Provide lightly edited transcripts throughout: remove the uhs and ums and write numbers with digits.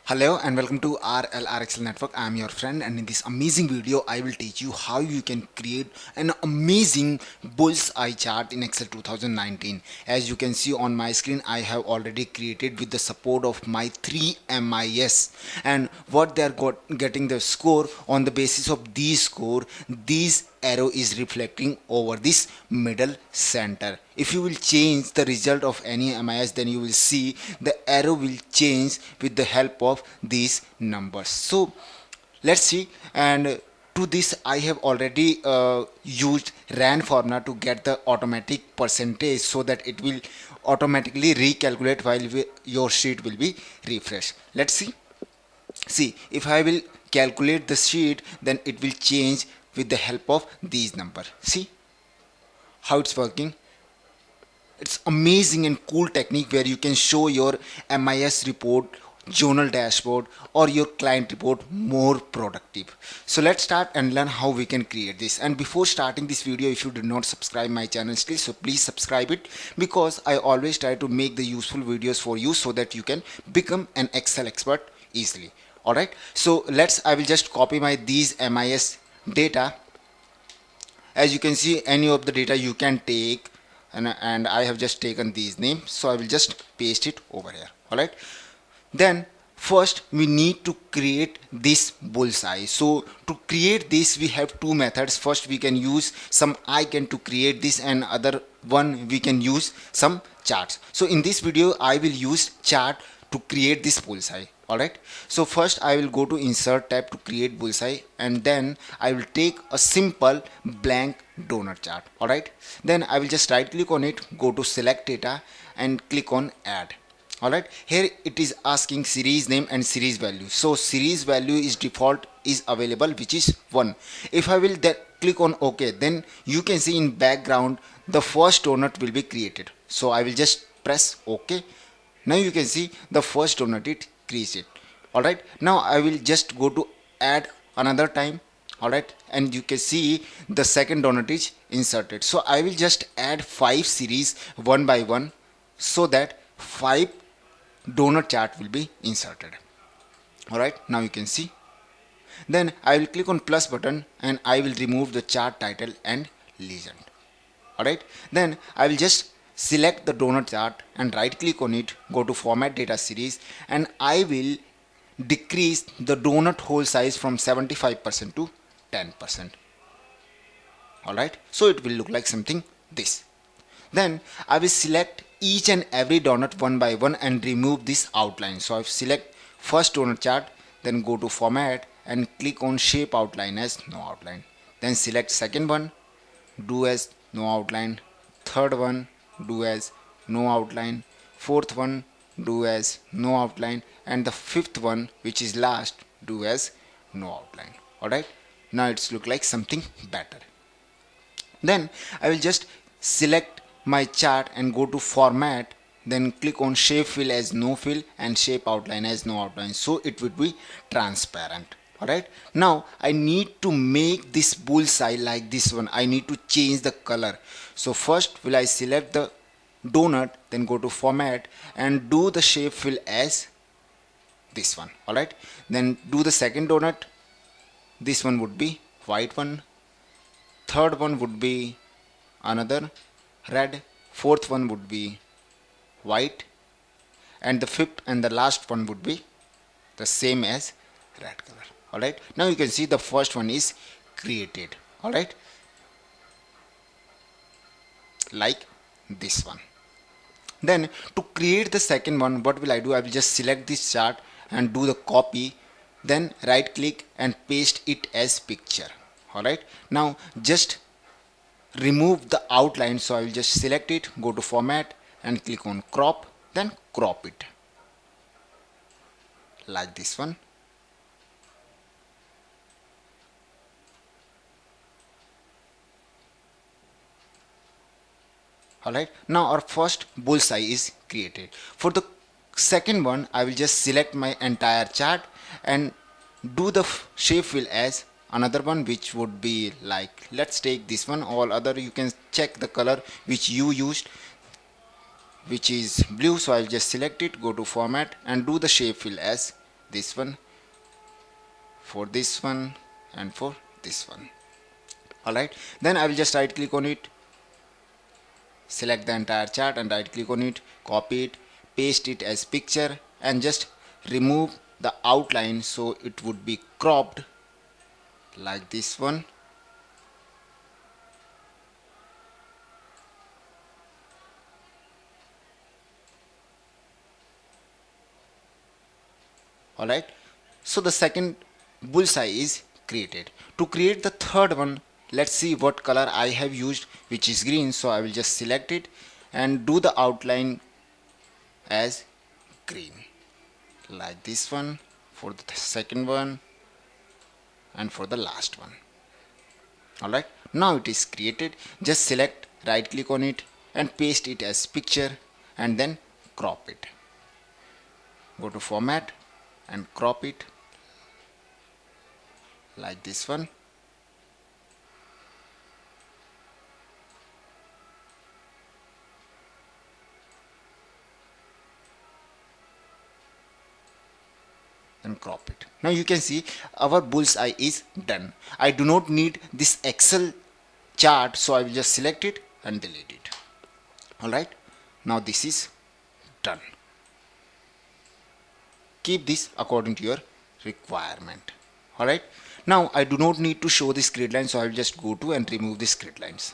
Hello and welcome to RLRXL Network. I am your friend, and in this amazing video I will teach you how you can create an amazing bullseye chart in Excel 2019. As you can see on my screen, I have already created with the support of my 3MIS, and what they are getting the score on the basis of these score, these arrow is reflecting over this middle center. If you will change the result of any MIS, then you will see the arrow will change with the help of these numbers. So let's see. And to this I have already used RAN formula to get the automatic percentage, so that it will automatically recalculate while your sheet will be refreshed. Let's see if I will calculate the sheet, then it will change with the help of these number. See how it's working. It's amazing and cool technique where you can show your MIS report, journal dashboard, or your client report more productive. So let's start and learn how we can create this. And before starting this video, if you did not subscribe my channel still, so please subscribe it, because I always try to make the useful videos for you so that you can become an Excel expert easily. Alright, so I will just copy my these MIS data. As you can see, any of the data you can take, and I have just taken these names, so I will just paste it over here. Alright, then first we need to create this bullseye. So to create this we have two methods. First we can use some icon to create this, and other one we can use some charts. So in this video I will use chart to create this bullseye. Alright, so first I will go to insert tab to create bullseye, and then I will take a simple blank donut chart. Alright, then I will just right click on it, go to select data and click on add. Alright, here it is asking series name and series value. So series value is default is available, which is 1. If I will then click on OK, then you can see in background the first donut will be created. So I will just press OK. Now you can see the first donut it created. Alright, now I will just go to add another time. Alright, and you can see the second donut is inserted. So I will just add 5 series one by one, so that 5 donut chart will be inserted. Alright, now you can see. Then I will click on plus button and I will remove the chart title and legend. Alright, then I will just select the donut chart and right click on it, go to format data series, and I will decrease the donut hole size from 75% to 10%. Alright, so it will look like something this. Then I will select each and every donut one by one and remove this outline. So I select first donut chart, then go to format and click on shape outline as no outline. Then select second one, do as no outline. Third one, do as no outline. Fourth one, do as no outline. And the fifth one, which is last, do as no outline. Alright, now it's look like something better. Then I will just select my chart and go to format, then click on shape fill as no fill and shape outline as no outline, so it would be transparent. Alright, now I need to make this bullseye like this one. I need to change the color. So first will I select the donut, then go to format and do the shape fill as this one. Alright, then do the second donut. This one would be white one. Third one would be another red. Fourth one would be white, and the fifth and the last one would be the same as red color. Alright, now you can see the first one is created. Alright, like this one. Then to create the second one, what will I do? I will just select this chart and do the copy, then right click and paste it as picture. Alright, now just remove the outline. So I will just select it, go to format and click on crop, then crop it like this one. Alright, now our first bullseye is created. For the second one, I will just select my entire chart and do the shape fill as another one, which would be like, let's take this one. All other you can check the color which you used, which is blue. So I'll just select it, go to format and do the shape fill as this one, for this one, and for this one. Alright, then I will just right click on it, select the entire chart and right click on it, copy it, paste it as picture, and just remove the outline so it would be cropped like this one. Alright, so the second bullseye is created. To create the third one, let's see what color I have used, which is green. So I will just select it and do the outline as green like this one for the second one and for the last one. Alright, now it is created. Just select, right click on it and paste it as picture and then crop it. Go to format and crop it like this one. And crop it. Now you can see our bullseye is done. I do not need this Excel chart, so I will just select it and delete it. Alright, now this is done. Keep this according to your requirement. Alright, now I do not need to show this grid line, so I will just go to and remove these grid lines.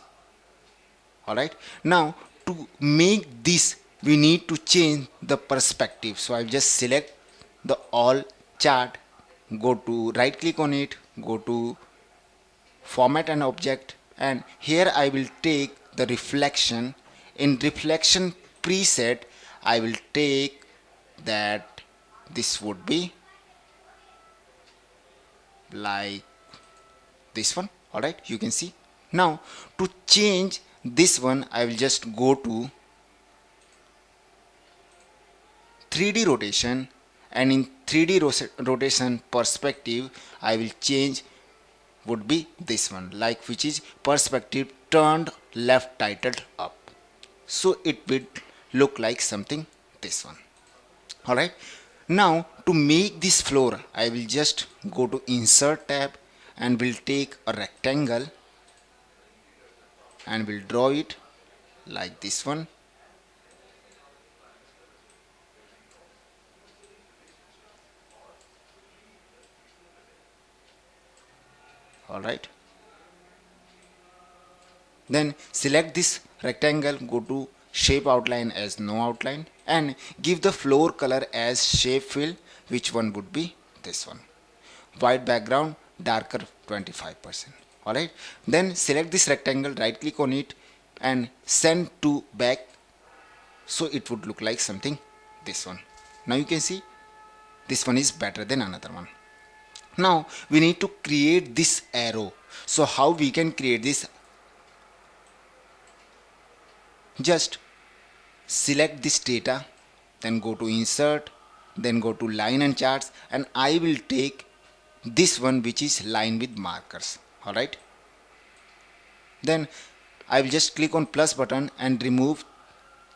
Alright, now to make this we need to change the perspective, so I will just select the all chart, go to right click on it, go to format and object, and here I will take the reflection. In reflection preset I will take that this would be like this one. Alright, you can see. Now to change this one I will just go to 3D rotation, and in 3D rotation perspective I will change would be this one, like which is perspective turned left titled up, so it will look like something this one. Alright, now to make this floor I will just go to insert tab and will take a rectangle and will draw it like this one. Alright, then select this rectangle, go to shape outline as no outline, and give the floor color as shape fill, which one would be this one. White background, darker 25%. Alright, then select this rectangle, right click on it and send to back, so it would look like something this one. Now you can see this one is better than another one. Now we need to create this arrow. So how we can create this? Just select this data, then go to insert, then go to line and charts, and I will take this one which is line with markers. Alright, then I will just click on plus button and remove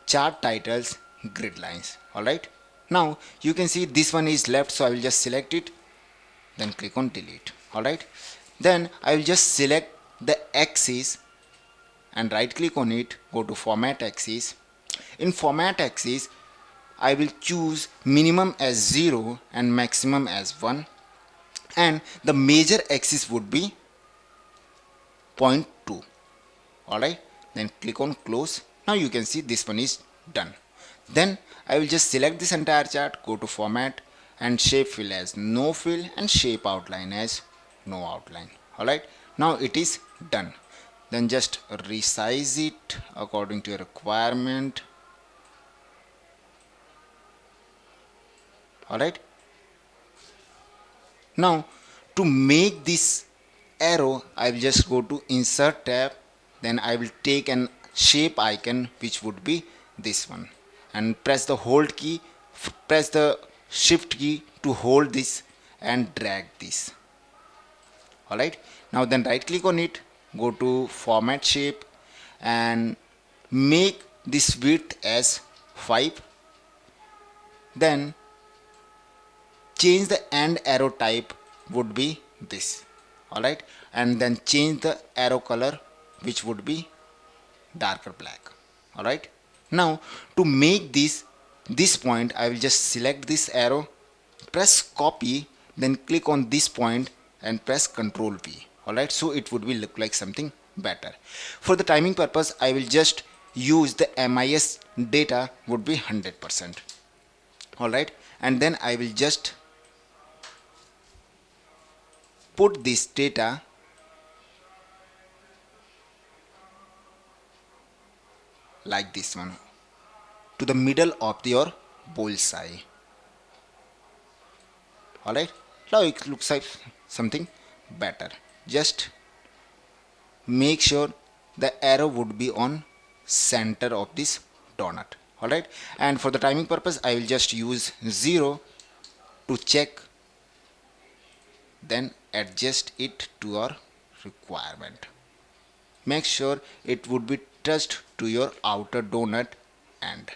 chart titles grid lines. Alright, now you can see this one is left, so I will just select it, then click on delete. Alright, then I will just select the axis and right click on it, go to format axis. In format axis I will choose minimum as 0 and maximum as 1, and the major axis would be 0.2. Alright, then click on close. Now you can see this one is done. Then I will just select this entire chart, go to format and shape fill as no fill and shape outline as no outline. Alright, now it is done. Then just resize it according to your requirement. Alright, now to make this arrow I will just go to insert tab, then I will take an shape icon which would be this one, and press the hold key, press the shift key to hold this and drag this. Alright, now then right click on it, go to format shape and make this width as 5, then change the end arrow type would be this. Alright, and then change the arrow color, which would be darker black. Alright, now to make this point, I will just select this arrow, press copy, then click on this point and press Ctrl V. Alright, so it would be look like something better. For the timing purpose, I will just use the MIS data would be 100%. Alright, and then I will just put this data like this one to the middle of your bullseye. Alright, now it looks like something better. Just make sure the arrow would be on center of this donut. Alright, and for the timing purpose, I will just use 0 to check, then adjust it to your requirement. Make sure it would be touched to your outer donut end.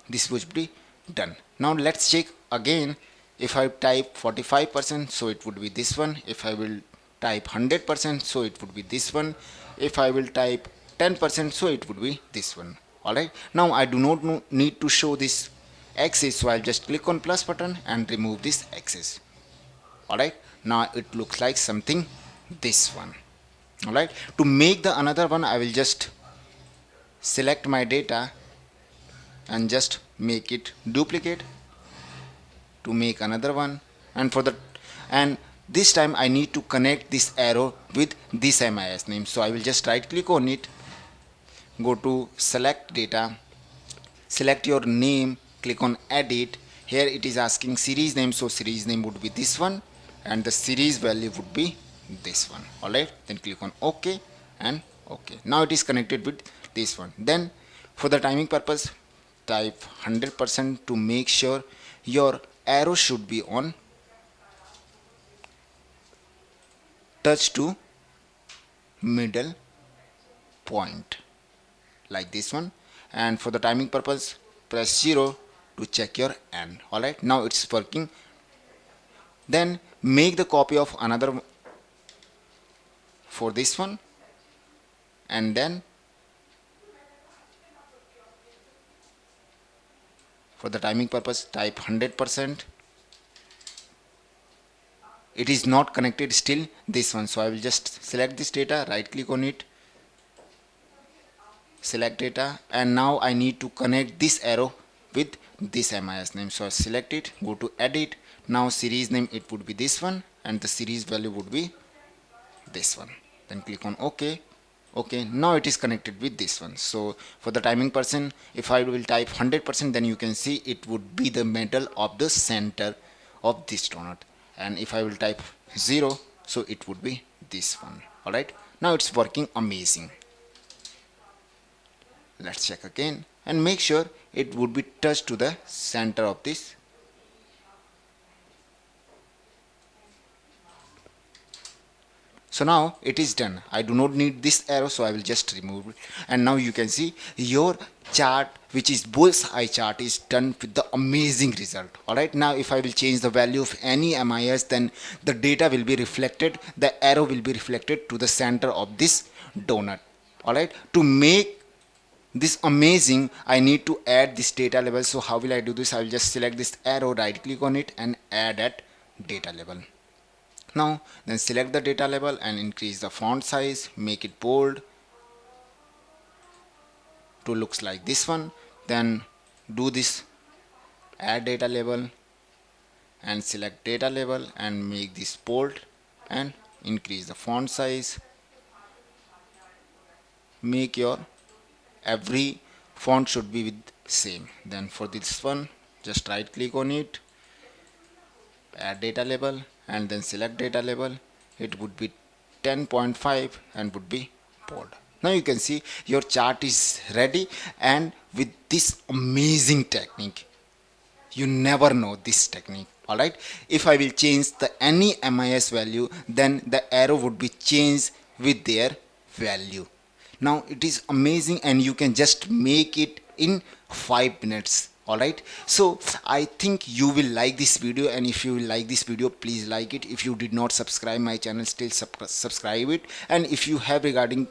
This would be done. Now let's check again. If I type 45%, so it would be this one. If I will type 100%, so it would be this one. If I will type 10%, so it would be this one. Alright, now I do not need to show this axis, so I'll just click on plus button and remove this axis. Alright, now it looks like something this one. Alright, to make the another one, I will just select my data and just make it duplicate to make another one, and this time I need to connect this arrow with this MIS name. So I will just right click on it, go to select data, select your name, click on edit. Here it is asking series name, so series name would be this one and the series value would be this one. Alright, then click on OK and OK. Now it is connected with this one. Then for the timing purpose, type 100% to make sure your arrow should be on touch to middle point like this one, and for the timing purpose press 0 to check your end. Alright, now it's working. Then make the copy of another for this one, and then for the timing purpose type 100%. It is not connected still this one, so I will just select this data, right click on it, select data, and now I need to connect this arrow with this MIS name. So I select it, go to edit. Now series name, it would be this one and the series value would be this one. Then click on OK. Okay, now it is connected with this one. So for the timing person, if I will type 100%, then you can see it would be the middle of the center of this donut. And if I will type 0, so it would be this one. Alright, now it's working amazing. Let's check again and make sure it would be touched to the center of this. So now it is done. I do not need this arrow, so I will just remove it. And now you can see your chart, which is bullseye chart, is done with the amazing result. Alright, now if I will change the value of any MIS, then the data will be reflected, the arrow will be reflected to the center of this donut. Alright, to make this amazing, I need to add this data label. So how will I do this? I will just select this arrow, right click on it and add at data label. Now then select the data label and increase the font size, make it bold to looks like this one. Then do this add data label and select data label and make this bold and increase the font size. Make your every font should be with same. Then for this one, just right click on it, add data label and then select data label. It would be 10.5 and would be bold. Now you can see your chart is ready, and with this amazing technique, you never know this technique. Alright, if I will change the any MIS value, then the arrow would be changed with their value. Now it is amazing, and you can just make it in 5 minutes. Alright, so I think you will like this video, and if you will like this video, please like it. If you did not subscribe my channel, still subscribe it. And if you have regarding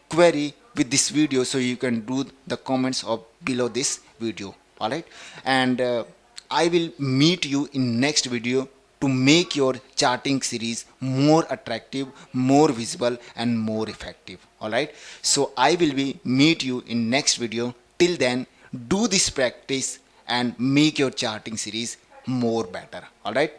query with this video, so you can do the comments of below this video. Alright, and I will meet you in next video to make your charting series more attractive, more visible, and more effective. Alright, so I will be meet you in next video. Till then, do this practice and make your charting series more better. Alright,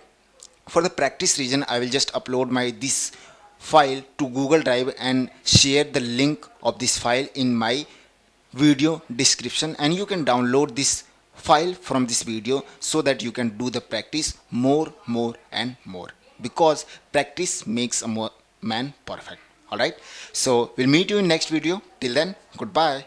for the practice region, I will just upload my this file to Google Drive and share the link of this file in my video description, and you can download this file from this video so that you can do the practice more and more, because practice makes a man perfect. All right, so we'll meet you in next video. Till then, goodbye.